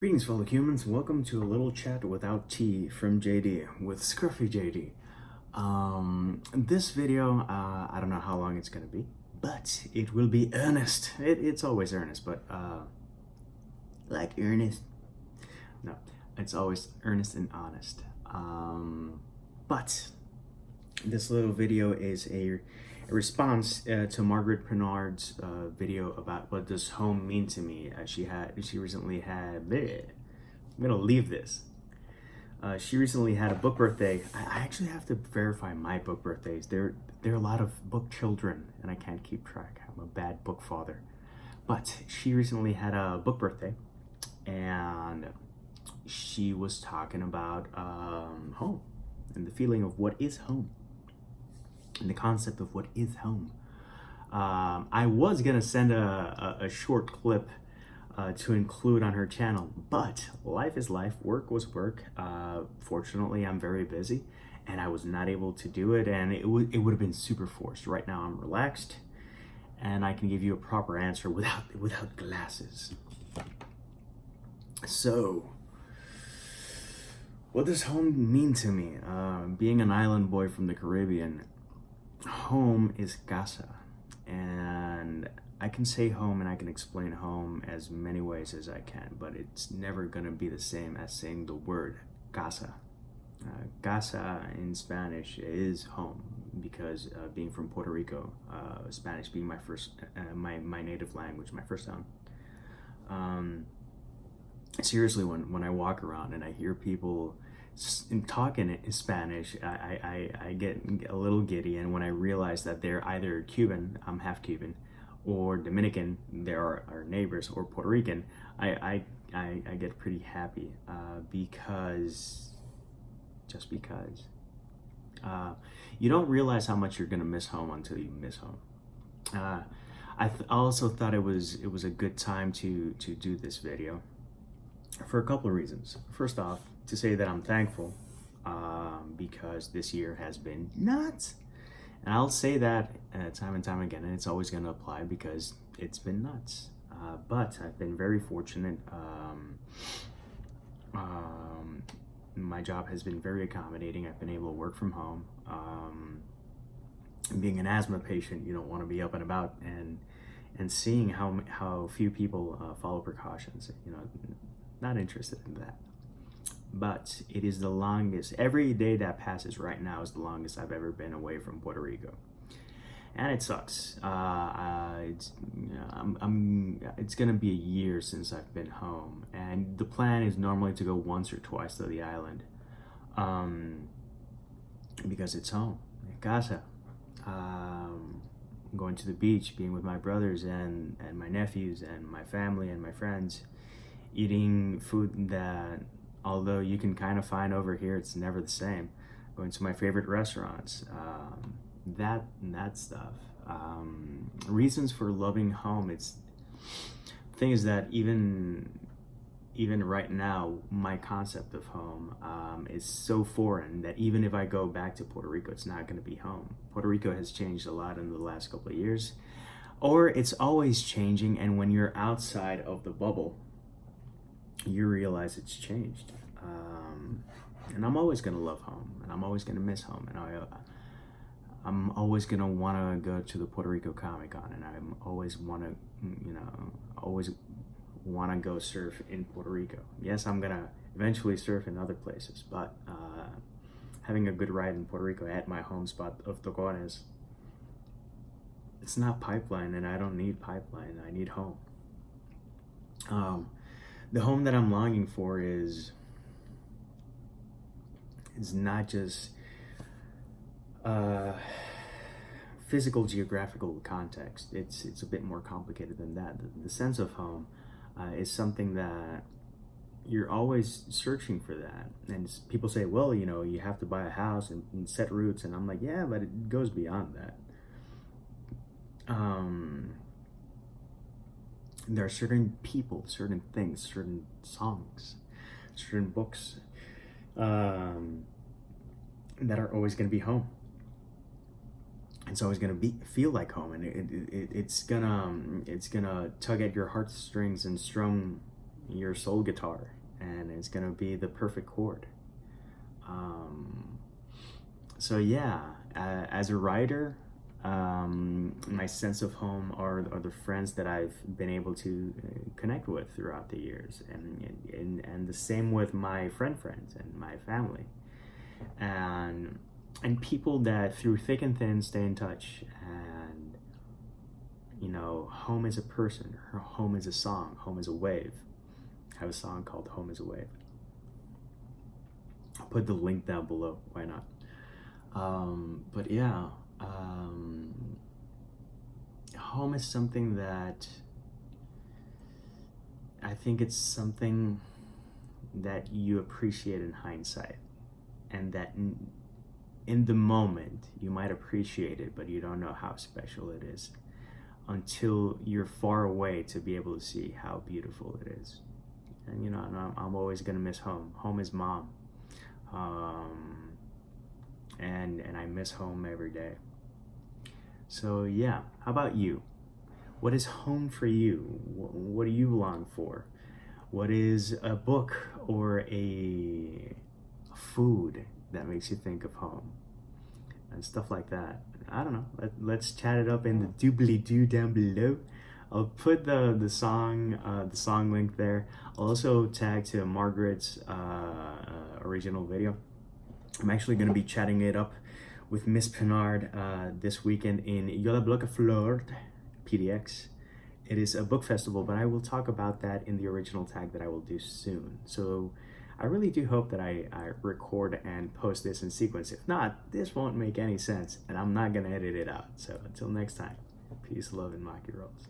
Greetings, fellow humans. Welcome to a little chat without tea from JD with Scruffy JD. This video, I don't know how long it's gonna be, but it will be earnest. It's always earnest, but like earnest. No, it's always earnest and honest. But this little video is a response to Margaret Pinard's video about what does home mean to me. She recently had. Bleh, I'm gonna leave this. She recently had a book birthday. I actually have to verify my book birthdays. There are a lot of book children, and I can't keep track. I'm a bad book father. But she recently had a book birthday, and she was talking about home and the feeling of what is home and the concept of what is home. I was gonna send a short clip to include on her channel, but life is life, work was work. Fortunately, I'm very busy and I was not able to do it, and it would have been super forced. Right now I'm relaxed and I can give you a proper answer without glasses. So, what does home mean to me? Being an island boy from the Caribbean, home is casa, and I can say home and I can explain home as many ways as I can, but it's never gonna be the same as saying the word casa. Casa in Spanish is home because being from Puerto Rico, Spanish being my first, my native language, my first tongue. Seriously, when I walk around and I hear people talking in Spanish, I get a little giddy, and when I realize that they're either Cuban, I'm half Cuban, or Dominican, they're our neighbors, or Puerto Rican, I get pretty happy just because. You don't realize how much you're gonna miss home until you miss home. I also thought it was a good time to do this video for a couple of reasons. First off, to say that I'm thankful because this year has been nuts. And I'll say that time and time again, and it's always going to apply because it's been nuts. But I've been very fortunate. My job has been very accommodating. I've been able to work from home. Being an asthma patient, you don't want to be up and about, and seeing how few people follow precautions. Not interested in that. But it is the longest. Every day that passes right now is the longest I've ever been away from Puerto Rico, and it sucks. It's gonna be a year since I've been home, and the plan is normally to go once or twice to the island, because it's home, casa. Going to the beach, being with my brothers and my nephews and my family and my friends, eating food that, although you can kind of find over here, it's never the same. Going to my favorite restaurants, that stuff. Reasons for loving home. It's thing is that even right now, my concept of home is so foreign that even if I go back to Puerto Rico, it's not going to be home. Puerto Rico has changed a lot in the last couple of years, or it's always changing, and when you're outside of the bubble, you realize it's changed. And I'm always gonna love home, and I'm always gonna miss home, and I'm always gonna wanna go to the Puerto Rico Comic Con, and I'm always wanna go surf in Puerto Rico. Yes, I'm gonna eventually surf in other places, but having a good ride in Puerto Rico at my home spot of Tocones, it's not pipeline, and I don't need pipeline. I need home. The home that I'm longing for is not just physical geographical context. It's a bit more complicated than that. The sense of home is something that you're always searching for that. And people say, well, you have to buy a house and set roots, and I'm like, yeah, but it goes beyond that. There are certain people, certain things, certain songs, certain books that are always going to be home. It's always going to feel like home, and it's gonna tug at your heartstrings and strum your soul guitar, and it's gonna be the perfect chord. So yeah, as a writer, my sense of home are the friends that I've been able to connect with throughout the years, and the same with my friends and my family, and people that through thick and thin stay in touch. And you know, home is a person, home is a song, home is a wave. I have a song called Home is a Wave. I'll put the link down below, why not? But yeah, home is something that I think it's something that you appreciate in hindsight, and that in the moment you might appreciate it, but you don't know how special it is until you're far away to be able to see how beautiful it is. And you know, I'm always gonna miss home. Home is mom. And I miss home every day. So yeah, how about you? What is home for you? What do you long for? What is a book or a food that makes you think of home? And stuff like that. I don't know. Let's chat it up in the doobly-doo down below. I'll put the song link there. I'll also tag to Margaret's original video. I'm actually going to be chatting it up with Miss Pinard this weekend in Yola Bloca Flor, PDX. It is a book festival, but I will talk about that in the original tag that I will do soon. So I really do hope that I record and post this in sequence. If not, this won't make any sense, and I'm not going to edit it out. So until next time, peace, love, and maki rolls.